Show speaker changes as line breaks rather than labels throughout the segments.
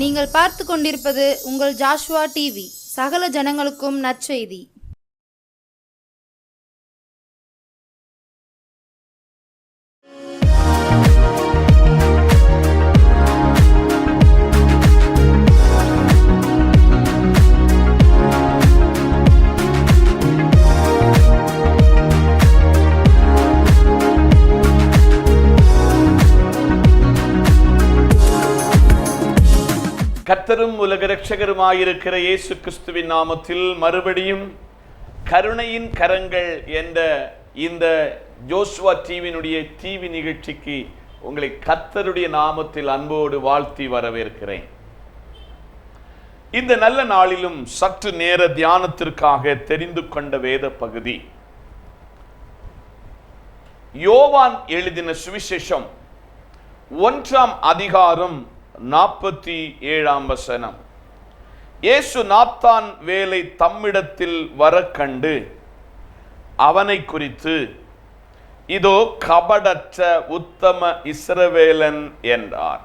நீங்கள் பார்த்து கொண்டிருப்பது உங்கள் ஜாஷுவா டிவி. சகல ஜனங்களுக்கும் நற்செய்தி.
கர்த்தரும் உலக இரட்சகருமாயிருக்கிற இயேசு கிறிஸ்துவின் நாமத்தில் மறுபடியும் கருணையின் கரங்கள் என்ற இந்த ஜோஷுவா டிவியினுடைய டிவி நிகழ்ச்சிக்கு உங்களை கர்த்தருடைய நாமத்தில் அன்போடு வாழ்த்தி வரவேற்கிறேன். இந்த நல்ல நாளிலும் சற்று நேர தியானத்திற்காக தெரிந்து கொண்ட வேத பகுதி யோவான் எழுதின சுவிசேஷம் 1ஆம் அதிகாரம் 47ஆம் வசனம். இயேசு நாத்தான் வேலை தம்மிடத்தில் வர கண்டு அவனை குறித்து, இதோ கபடற்ற உத்தம இஸ்ரவேலன் என்றார்.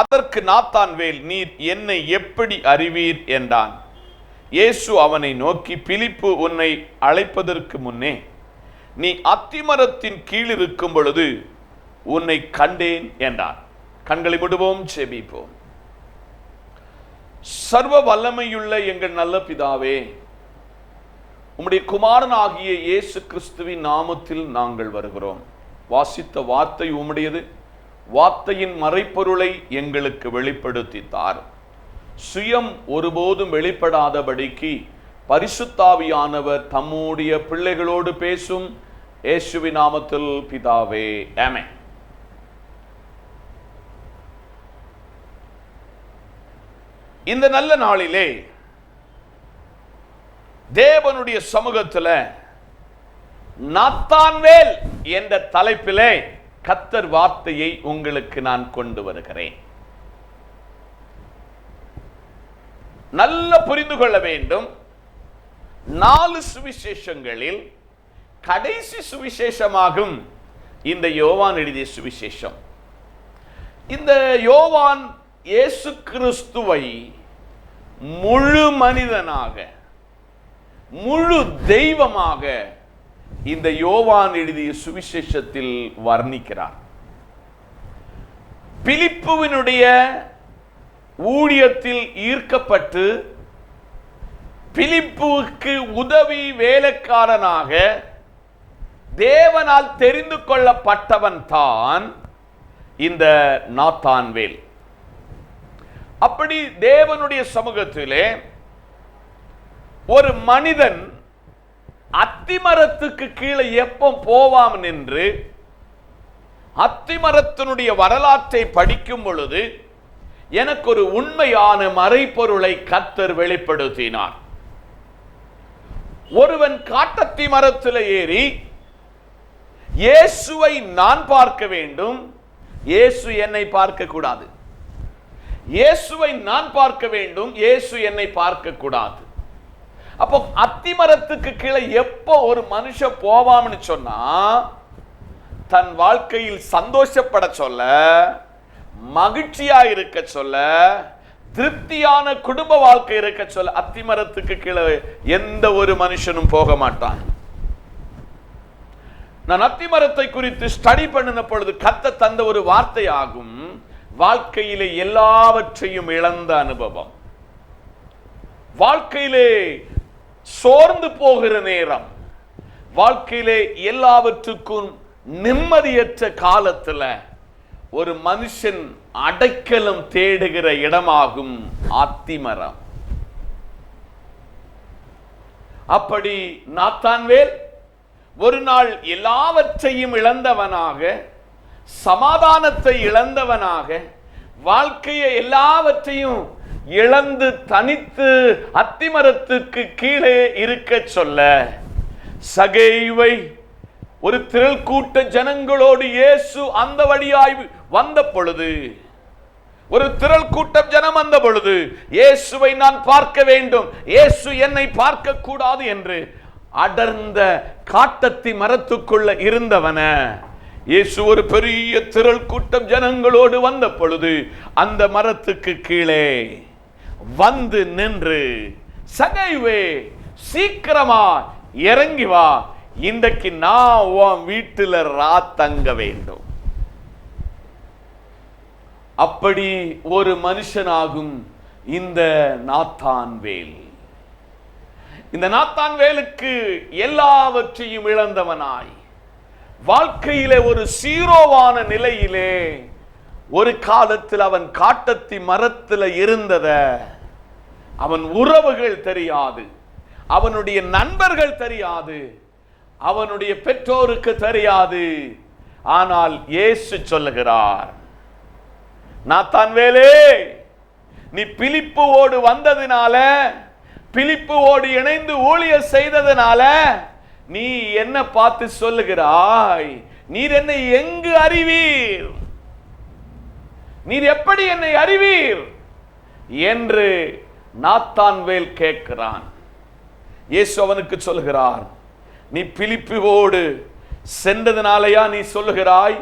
அதற்கு நாத்தான் வேல், நீர் என்னை எப்படி அறிவீர் என்றான். இயேசு அவனை நோக்கி, பிலிப்பு உன்னை அழைப்பதற்கு முன்னே நீ அத்திமரத்தின் கீழ் இருக்கும் பொழுது உன்னை கண்டேன் என்றார். கண்களை மூடுவோம், செபிப்போம். சர்வ வல்லமையுள்ள எங்கள் நல்ல பிதாவே, உம்முடைய குமாரன் ஆகிய இயேசு கிறிஸ்துவின் நாமத்தில் நாங்கள் வருகிறோம். வாசித்த வார்த்தை உம்முடையது. வார்த்தையின் மறைப்பொருளை எங்களுக்கு வெளிப்படுத்தித்தார். சுயம் ஒருபோதும் வெளிப்படாதபடிக்கு பரிசுத்தாவியானவர் தம்முடைய பிள்ளைகளோடு பேசும். இயேசுவின் நாமத்தில் பிதாவே, ஆமென். இந்த நல்ல நாளிலே தேவனுடைய சமூகத்தில் நாத்தான்வேல் என்ற தலைப்பிலே கர்த்தர் வார்த்தையை உங்களுக்கு நான் கொண்டு வருகிறேன். நல்ல புரிந்து கொள்ள வேண்டும். 4 சுவிசேஷங்களில் கடைசி சுவிசேஷமாகும் இந்த யோவான் எழுதிய சுவிசேஷம். இந்த யோவான் இயேசு கிறிஸ்துவை முழு மனிதனாக, முழு தெய்வமாக இந்த யோவான் எழுதிய சுவிசேஷத்தில் வர்ணிக்கிறார். பிலிப்புவினுடைய ஊழியத்தில் ஈர்க்கப்பட்டு பிலிப்புவுக்கு உதவி வேலைக்காரனாக தேவனால் தெரிந்து கொள்ளப்பட்டவன் தான் இந்த நாத்தான்வேல். அப்படி தேவனுடைய சமூகத்திலே ஒரு மனிதன் அத்திமரத்துக்கு கீழே எப்போ போவாம் என்று அத்திமரத்தினுடைய வரலாற்றை படிக்கும் பொழுது எனக்கு ஒரு உண்மையான மறைப்பொருளை கர்த்தர் வெளிப்படுத்தினார். ஒருவன் காட்டத்தி மரத்தில் ஏறி இயேசுவை நான் பார்க்க வேண்டும், இயேசு என்னை பார்க்க கூடாது. இயேசுவை நான் பார்க்க வேண்டும், இயேசு என்னை பார்க்க கூடாது. அப்போ அத்திமரத்துக்கு கீழே எப்போ ஒரு மனுஷன் போவாம்னு சொன்னா, தன் வாழ்க்கையில் சந்தோஷப்பட சொல்ல, மகிழ்ச்சியா இருக்க சொல்ல, திருப்தியான குடும்ப வாழ்க்கை இருக்க சொல்ல அத்திமரத்துக்கு கீழே எந்த ஒரு மனுஷனும் போக மாட்டான். நான் அத்திமரத்தை குறித்து ஸ்டடி பண்ணின பொழுது கர்த்தர் தந்த ஒரு வார்த்தை ஆகும், வாழ்க்கையிலே எல்லாவற்றையும் இழந்த அனுபவம், வாழ்க்கையிலே சோர்ந்து போகிற நேரம், வாழ்க்கையிலே எல்லாவற்றுக்கும் நிம்மதியற்ற காலத்துல ஒரு மனுஷன் அடைக்கலம் தேடுகிற இடமாகும் அத்திமரம். அப்படி நாத்தான்வேல் ஒரு நாள் எல்லாவற்றையும் இழந்தவனாக, சமாதானத்தை இழந்தவனாக, வாழ்க்கையை எல்லாவற்றையும் இழந்து தனித்து அத்திமரத்துக்கு கீழே இருக்க சொல்ல, சகேயுவை ஒரு திரள் கூட்ட ஜனங்களோடு இயேசு அந்த வழியாய் வந்த பொழுது, ஒரு திரள் கூட்டம் ஜனம் வந்த பொழுது, இயேசுவை நான் பார்க்க வேண்டும், இயேசு என்னை பார்க்க கூடாது என்று அடர்ந்த காட்டத்தி மரத்துக்குள்ள இருந்தவன இயேசு ஒரு பெரிய திரள் கூட்டம் ஜனங்களோடு வந்த பொழுது அந்த மரத்துக்கு கீழே வந்து நின்று, சகைவே சீக்கிரமா இறங்கி வா, இன்றைக்கு நான் உன் வீட்டுல ராத்தங்க வேண்டும். அப்படி ஒரு மனுஷனாகும் இந்த நாத்தான்வேல். இந்த நாத்தான்வேலுக்கு எல்லாவற்றையும் இழந்தவனாய், வாழ்க்கையிலே ஒரு சீரோவான நிலையிலே, ஒரு காலத்தில் அவன் காட்டத்தி மரத்தில் இருந்தத அவன் உறவுகள் தெரியாது, அவனுடைய நண்பர்கள் தெரியாது, அவனுடைய பெற்றோருக்கு தெரியாது. ஆனால் இயேசு சொல்லுகிறார், நாத்தான்வேலே, நீ பிலிப்புவோடு வந்ததினால, பிலிப்புவோடு இணைந்து ஊழியர் செய்ததினால நீ என்ன பார்த்து சொல்லுகிறாய்? நீர் என்னை எங்கு அறிவீர்? நீர் எப்படி என்னை அறிவீர் என்று நாத்தான்வேல் கேட்கிறான். இயேசு அவனுக்கு சொல்லுகிறார், நீ பிலிப்புவோடு சென்றதினாலயா நீ சொல்லுகிறாய்?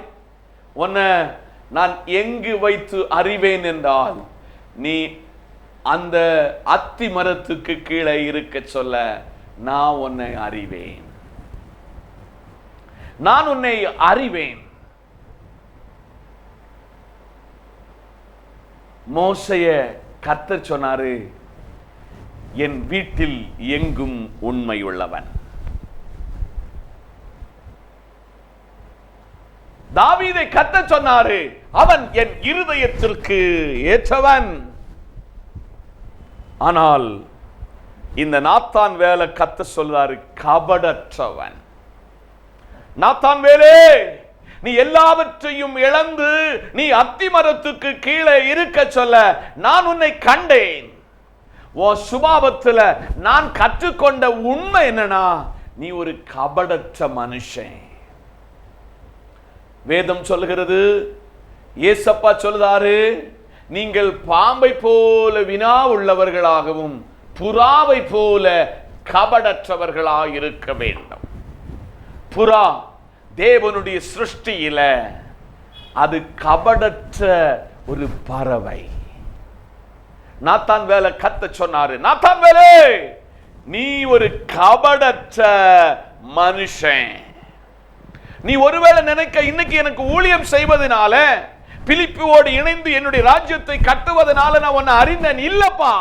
உன்னை நான் எங்கு வைத்து அறிவேன் என்றால், நீ அந்த அத்தி மரத்துக்கு கீழே இருக்க சொல்ல நான் உன்னை அறிவேன், நான் உன்னை அறிவேன். மோசேய கர்த்தர் சொன்னாரு, என் வீட்டில் எங்கும் உண்மை உள்ளவன். தாவீதை கர்த்தர் சொன்னாரு, அவன் என் இருதயத்திற்கு ஏற்றவன். ஆனால் இந்த நாத்தான்வேலை கர்த்தர் சொல்றாரு, கபடற்றவன். நாத்தான்வேலே, நீ எல்லாவற்றையும் இழந்து நீ அத்திமரத்துக்கு கீழே இருக்க சொல்ல நான் உன்னை கண்டேன். உன் சுபாவத்தில் நான் கற்றுக்கொண்ட உண்மை என்னன்னா, நீ ஒரு கபடற்ற மனுஷன். வேதம் சொல்லுகிறது, ஏசப்பா சொல்லுதாரு, நீங்கள் பாம்பை போல வினா உள்ளவர்களாகவும் புறாவை போல கபடற்றவர்களாக இருக்க வேண்டும். புறா தேவனுடைய சிருஷ்டியில அது கபடற்ற ஒரு பறவை. நாத்தான்வேலை கர்த்தர் சொன்னாரு, நாத்தான்வேலே, நீ ஒரு கபடற்ற மனுஷன். நீ ஒருவேளை நினைக்க, இன்னைக்கு எனக்கு ஊழியம் செய்வதனால, பிலிப்புவோடு இணைந்து என்னுடைய ராஜ்யத்தை கட்டுவதனால நான் உன்னை அறிந்தேன். இல்லப்பா,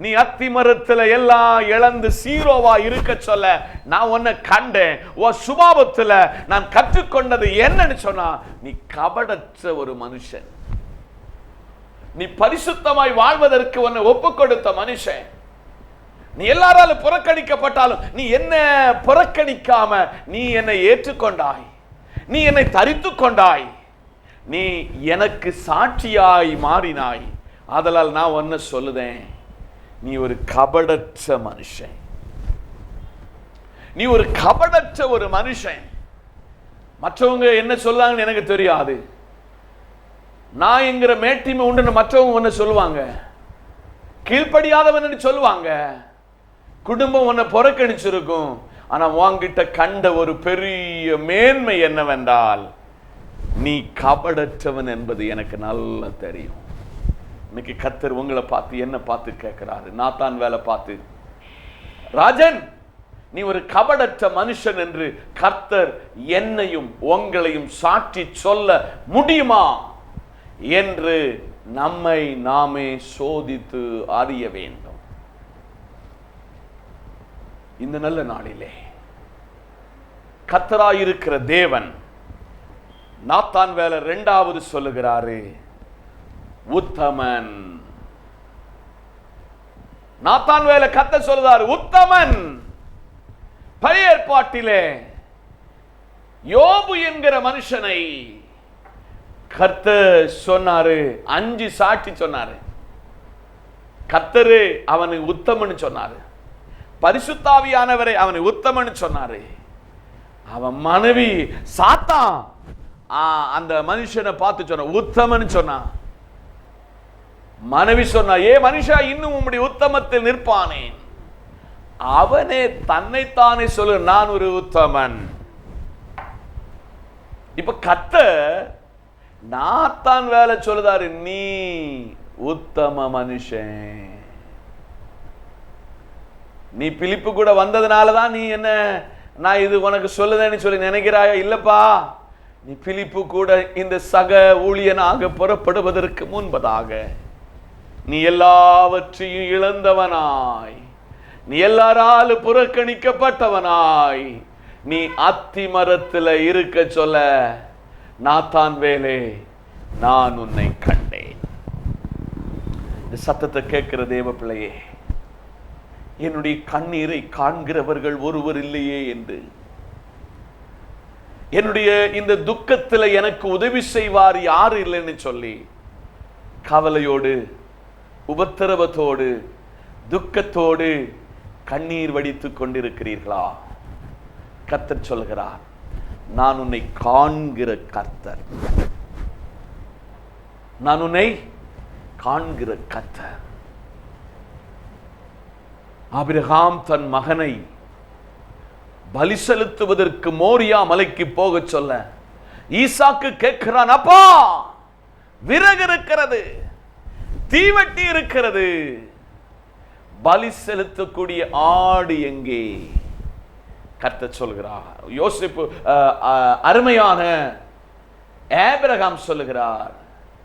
நீ அத்தி மரத்துல எல்லாம் இழந்து சீரோவா இருக்க சொல்ல நான் உன்னை கண்டேன். உன் சுபாவத்துல நான் கற்றுக்கொண்டது என்னன்னு சொன்னா, நீ கபடற்ற ஒரு மனுஷன். நீ பரிசுத்தமாய் வாழ்வதற்கு உன்னை ஒப்பு கொடுத்த மனுஷன். நீ எல்லாராலும் புறக்கணிக்கப்பட்டாலும் நீ என்ன புறக்கணிக்காம நீ என்னை ஏற்றுக்கொண்டாய், நீ என்னை தரித்து கொண்டாய், நீ எனக்கு சாட்சியாய் மாறினாய். அதனால் நான் ஒன்ன சொல்லுதேன், நீ ஒரு கபடற்ற மனுஷன். நீ ஒரு கபடற்ற ஒரு மனுஷன். மற்றவங்க என்ன சொல்லாங்கன்னு எனக்கு தெரியாது. நான் என்கிற மேட்டிமை உண்டு மற்றவங்க ஒன்னு சொல்லுவாங்க, கீழ்ப்படியாதவன் சொல்லுவாங்க, குடும்பம் உன்னை புறக்கணிச்சிருக்கும். ஆனா உன்கிட்ட கண்ட ஒரு பெரிய மேன்மை என்னவென்றால், நீ கபடற்றவன் என்பது எனக்கு நல்லா தெரியும். இன்னைக்கு கர்த்தர் உங்களை பார்த்து என்ன பார்த்து கேட்கிறாரு, நாத்தான்வேலை பார்த்து, ராஜன் நீ ஒரு கபடற்ற மனுஷன் என்று கர்த்தர் என்னையும் உங்களையும் சாட்சி சொல்ல முடியுமா என்று நம்மை நாமே சோதித்து அறிய வேண்டும். இந்த நல்ல நாளிலே கர்த்தராயிருக்கிற தேவன் நாத்தான்வேலை இரண்டாவது சொல்லுகிறாரு, உத்தமன். நாத்தான்வேலை கர்த்தர் சொல்லுகிறார், உத்தமன். பழைய ஏற்பாட்டிலே யோபு என்கிற மனுஷனை கர்த்தர் சொன்னாரு, 5 சாட்சி சொன்னாரு. கர்த்தரு அவனை உத்தமன் சொன்னாரு, பரிசுத்தாவியானவரை அவனை உத்தமன் சொன்னாரு. அவன் மனைவி சாத்தான் அந்த மனுஷனை பார்த்து சொன்ன உத்தமன் சொன்னான். மனைவி சொன்னா, ஏ மனுஷா, இன்னும் உம்முடைய உத்தமத்தில் நிற்பானேன். அவனே தன்னைத்தானே சொல்லு, நான் ஒரு உத்தமன். இப்ப கர்த்தர் நாத்தான் வேலை சொல்லுதாரு, நீ உத்தம மனுஷன். நீ பிலிப்பு கூட வந்ததுனாலதான் நீ என்ன நான் இது உனக்கு சொல்லுதேன்னு சொல்லி நினைக்கிறாயா? இல்லப்பா, நீ பிலிப்பு கூட இந்த சக ஊழியனாக புறப்படுவதற்கு முன்பதாக நீ எல்லாவற்றையும் இழந்தவனாய், நீ எல்லாராலும் புறக்கணிக்கப்பட்டவனாய், நீ அத்தி மரத்துல இருக்க சொல்ல நாத்தான் வேலே நான் உன்னை கண்டேன். இந்த சத்தத்தை கேட்கிற தேவ பிள்ளையே, என்னுடைய கண்ணீரை காண்கிறவர்கள் ஒருவர் இல்லையே என்று, என்னுடைய இந்த துக்கத்தில் எனக்கு உதவி செய்வார் யாரு இல்லைன்னு சொல்லி கவலையோடு, உபத்திரவத்தோடு, துக்கத்தோடு கண்ணீர் வடித்துக் கொண்டிருக்கிறீர்களா? கர்த்தர் சொல்கிறார், நான் உன்னை காண்கிற கர்த்தர், நான் உன்னை காண்கிற கர்த்தர். ஆபிரகாம் தன் மகனை பலி செலுத்துவதற்கு மோரியா மலைக்கு போக சொல்ல ஈசாக்கு கேட்கிறான், அப்பா விறகு இருக்கிறது, தீவட்டி இருக்கிறது, பலி செலுத்தக்கூடிய ஆடு எங்கே? கர்த்தர் சொல்கிறார். யோசிப்பு அருமையான ஆபிரகாம் சொல்லுகிறார்,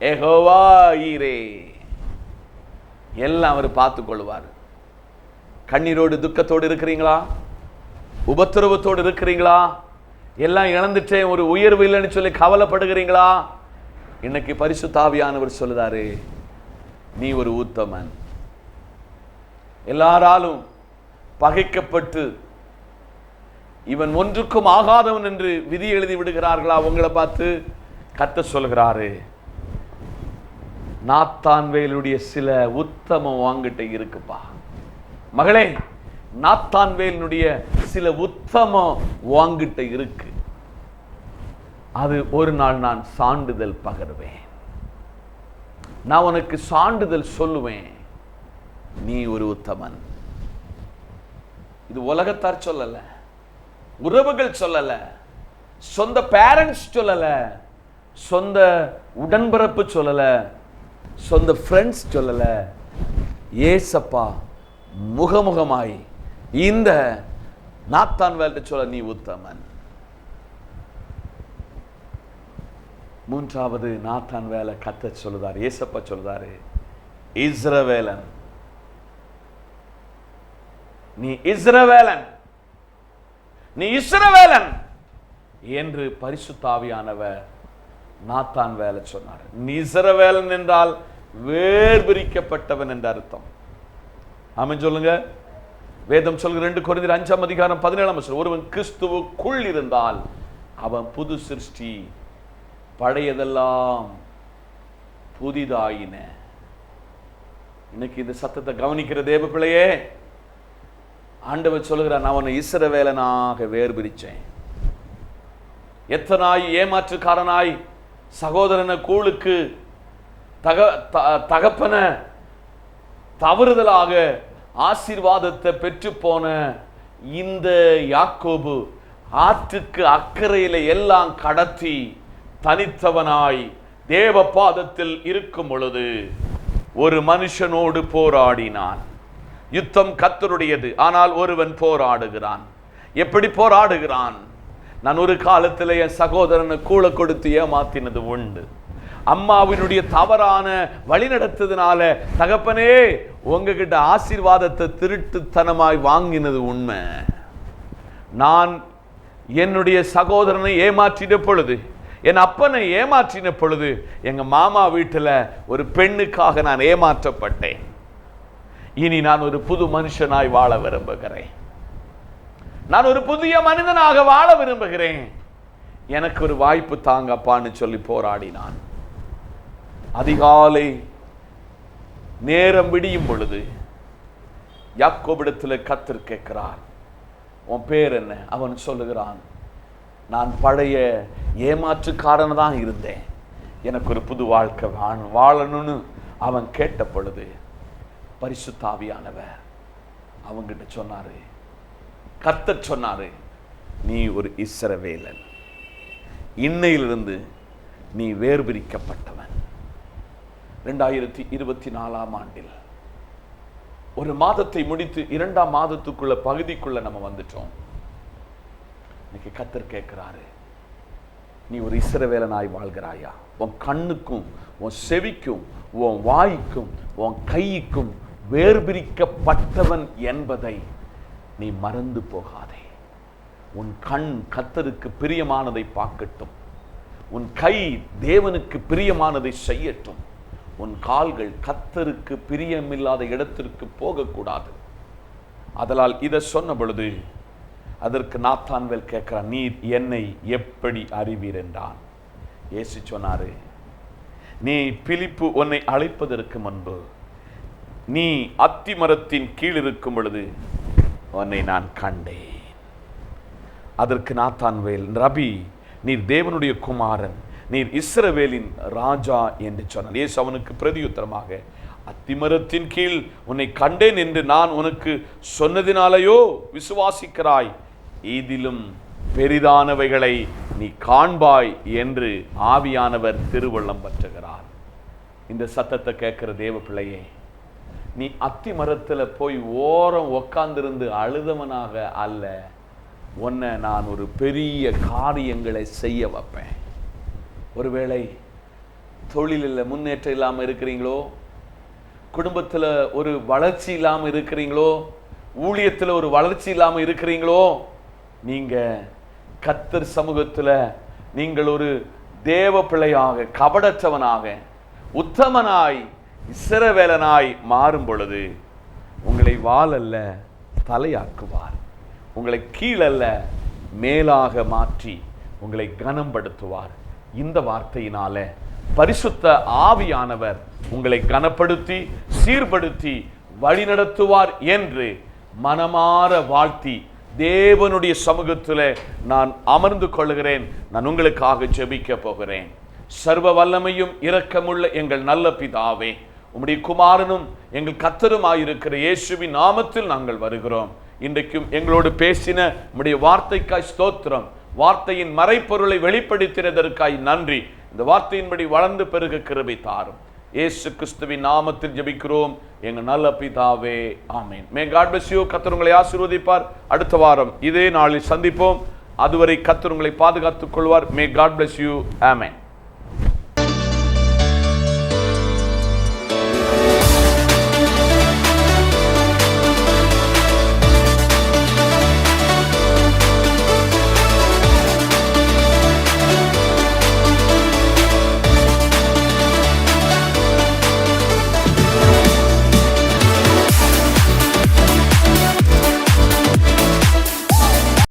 யெகோவா ஈரே, எல்லாம் அவர் பார்த்துக் கொள்வார். கண்ணீரோடு துக்கத்தோடு இருக்கிறீங்களா? உபத்திரவத்தோடு இருக்கிறீங்களா? எல்லாம் இழந்துட்டேன், ஒரு உயர்வு இல்லைன்னு சொல்லி கவலைப்படுகிறீங்களா? இன்னைக்கு பரிசுத்த ஆவியானவர் சொல்லுதாரு, நீ ஒரு உத்தமன். எல்லாராலும் பகைக்கப்பட்டு இவன் ஒன்றுக்கும் ஆகாதவன் என்று விதி எழுதி விடுகிறார்களா? உங்களை பார்த்து கர்த்தர் சொல்கிறாரு, நாத்தான் வேலுடைய சில உத்தமம் வாங்கிட்ட இருக்குப்பா மகளே, நாத்தான் வேலுடைய சில உத்தமம் வாங்கிட்ட இருக்கு. அது ஒரு நாள் நான் சான்றிதழ் பகர்வேன், நான் உனக்கு சான்றிதழ் சொல்லுவேன், நீ ஒரு உத்தமன். இது உலகத்தார் சொல்லல, உறவுகள் சொல்லல, சொந்த பேரண்ட்ஸ் சொல்லல, சொந்த உடன்பிறப்பு சொல்லல, சொந்த ஃப்ரெண்ட்ஸ் சொல்லல, ஏசப்பா முகமுகமாய் இந்த நாத்தான் வேலை சொல்ல, நீ உத்தமன். மூன்றாவது நாத்தான் வேலை கர்த்தர் சொல்லுதார், ஏசப்பா சொல்லுதாரு, இஸ்ரவேலன், நீ இஸ்ரவேலன், நீ இஸ்ரவேலன் என்று பரிசுத்த ஆவியானவர் நாத்தான் வேலை சொன்னார். நீ இஸ்ரவேலன் என்றால் வேர்பிரிக்கப்பட்டவன் என்ற அர்த்தம். ஆமென் சொல்லுங்க. வேதம் சொல்கிற 2 கொரிந்தியர் 5:17 ஒருவன் கிறிஸ்துவுக்குள் இருந்தால் அவன் புது சிருஷ்டி, பழையதெல்லாம் புதிதாயின. இன்னைக்கு இந்த சத்தத்தை கவனிக்கிற தேவ பிள்ளையே, ஆண்டவர் சொல்லுகிறார், நான் அவனை இஸ்ரவேலனாக வேர்பிரிச்சேன். எத்தனாய் ஏமாற்றுக்காரனாய் சகோதரனை கூழுக்கு தகப்பன தவறுதலாக ஆசீர்வாதத்தை பெற்று போன இந்த யாக்கோபு ஆற்றுக்கு அக்கறையில எல்லாம் கடத்தி தனித்தவனாய் தேவ பாதத்தில் இருக்கும் பொழுது ஒரு மனுஷனோடு போராடினான். யுத்தம் கர்த்தருடையது, ஆனால் ஒருவன் போராடுகிறான். எப்படி போராடுகிறான்? நான் ஒரு காலத்தில் என் சகோதரனை கூழ கொடுத்து ஏமாத்தினது உண்டு. அம்மாவினுடைய தவறான வழி நடத்ததுனால தகப்பனே உங்ககிட்ட ஆசீர்வாதத்தை திருட்டுத்தனமாய் வாங்கினது உண்மை. நான் என்னுடைய சகோதரனை ஏமாற்றின பொழுது, என் அப்பனை ஏமாற்றின பொழுது, எங்க மாமா வீட்டில் ஒரு பெண்ணுக்காக நான் ஏமாற்றப்பட்டேன். இனி நான் ஒரு புது மனுஷனாய் வாழ விரும்புகிறேன். நான் ஒரு புதிய மனிதனாக வாழ விரும்புகிறேன். எனக்கு ஒரு வாய்ப்பு தாங்கப்பான்னு சொல்லி போராடினான். அதிகாலை நேரம் விடியும் பொழுது யாக்கோபிடத்தில் கர்த்தர் கேட்கிறார், உன் பேர் என்ன? அவன் சொல்லுகிறான், நான் பழைய ஏமாற்றுக்காரன் தான் இருந்தேன், எனக்கு ஒரு புது வாழ்க்கை வாழணும்னு அவன் கேட்ட பொழுது பரிசுத்த ஆவியானவர் அவங்கிட்ட சொன்னாரு, கர்த்தர் சொன்னாரு, நீ ஒரு இஸ்ரவேலன். இன்னையிலிருந்து நீ வேர்பிரிக்கப்பட்டவன். 2024 ஆண்டில் ஒரு மாதத்தை முடித்து 2ஆம் மாதத்துக்குள்ள பகுதிக்குள்ள நம்ம வந்துட்டோம். இன்னைக்கு கர்த்தர் கேட்கிறாரு, நீ ஒரு இஸ்ரவேலனாய் வாழ்கிறாயா? உன் கண்ணுக்கும் உன் செவிக்கும் உன் வாய்க்கும் உன் கைக்கும் வேர்பிரிக்கப்பட்டவன் என்பதை நீ மறந்து போகாதே. உன் கண் கர்த்தருக்கு பிரியமானதை பார்க்கட்டும், உன் கை தேவனுக்கு பிரியமானதை செய்யட்டும், உன் கால்கள் கர்த்தருக்கு பிரியமில்லாத இடத்திற்கு போகக்கூடாது. அதனால் இதை சொன்ன பொழுது அதற்கு நாத்தான்வேல் கேட்கிறான், நீர் என்னை எப்படி அறிவீர் என்றான். இயேசு சொன்னாரு, நீ பிலிப்பு உன்னை அழைப்பதற்கு முன்பு நீ அத்தி மரத்தின் கீழ் இருக்கும் பொழுது உன்னை நான் கண்டேன். அதற்கு நாத்தான்வேல், ரபி, நீர் தேவனுடைய குமாரன், நீர் இஸ்ரவேலின் ராஜா என்று சொன்னார். இயேசு அவனுக்கு பிரதியுத்தரமாக, அத்திமரத்தின் கீழ் உன்னை கண்டேன் என்று நான் உனக்கு சொன்னதினாலேயோ விசுவாசிக்கிறாய்? இதிலும் பெரிதானவைகளை நீ காண்பாய் என்று ஆவியானவர் திருவள்ளம் பற்றுகிறார். இந்த சத்தத்தை கேட்கிற தேவ பிள்ளையே, நீ அத்தி மரத்துல போய் ஓரம் உக்காந்திருந்து அழுதவனாக அல்ல, உன்னை நான் ஒரு பெரிய காரியங்களை செய்ய வைப்பேன். ஒருவேளை தொழிலில் முன்னேற்றம் இல்லாமல் இருக்கிறீங்களோ, குடும்பத்தில் ஒரு வளர்ச்சி இல்லாமல் இருக்கிறீங்களோ, ஊழியத்தில் ஒரு வளர்ச்சி இல்லாமல் இருக்கிறீங்களோ, நீங்கள் கர்த்தர் சமூகத்தில் நீங்கள் ஒரு தேவ பிள்ளையாக, கபடற்றவனாக, உத்தமனாய், இஸ்ரவேலனாய் மாறும் பொழுது உங்களை வால் அல்ல தலையாக்குவார். உங்களை கீழல்ல மேலாக மாற்றி உங்களை கனப்படுத்துவார். இந்த வார்த்தையினால பரிசுத்த ஆவியானவர் உங்களை கனப்படுத்தி சீர்படுத்தி வழிநடத்துவார் என்று மனமாற வாழ்த்தி தேவனுடைய சமூகத்தில் நான் அமர்ந்து கொள்கிறேன். நான் உங்களுக்காக ஜெபிக்க போகிறேன். சர்வ வல்லமையும் இரக்கமுள்ள எங்கள் நல்ல பிதாவே, உம்முடைய குமாரனும் எங்கள் கர்த்தருமாயிருக்கிற இயேசுவின் நாமத்தில் நாங்கள் வருகிறோம். இன்றைக்கும் எங்களோடு பேசின உம்முடைய வார்த்தைக்காய் ஸ்தோத்திரம். வார்த்தையின் மறைப்பொருளை வெளிப்படுத்தினதற்காய் நன்றி. இந்த வார்த்தையின்படி வளர்ந்து பெருக கிருபை தாரும். இயேசு கிறிஸ்துவின் நாமத்தில் ஜெபிக்கிறோம் எங்கள் நல்ல பிதாவே, ஆமென். May God bless you. கர்த்தர் உங்களை ஆசீர்வதிப்பார். அடுத்த வாரம் இதே நாளில் சந்திப்போம். அதுவரை கர்த்தர் உங்களை பாதுகாத்துக் கொள்வார். May God bless you. Amen.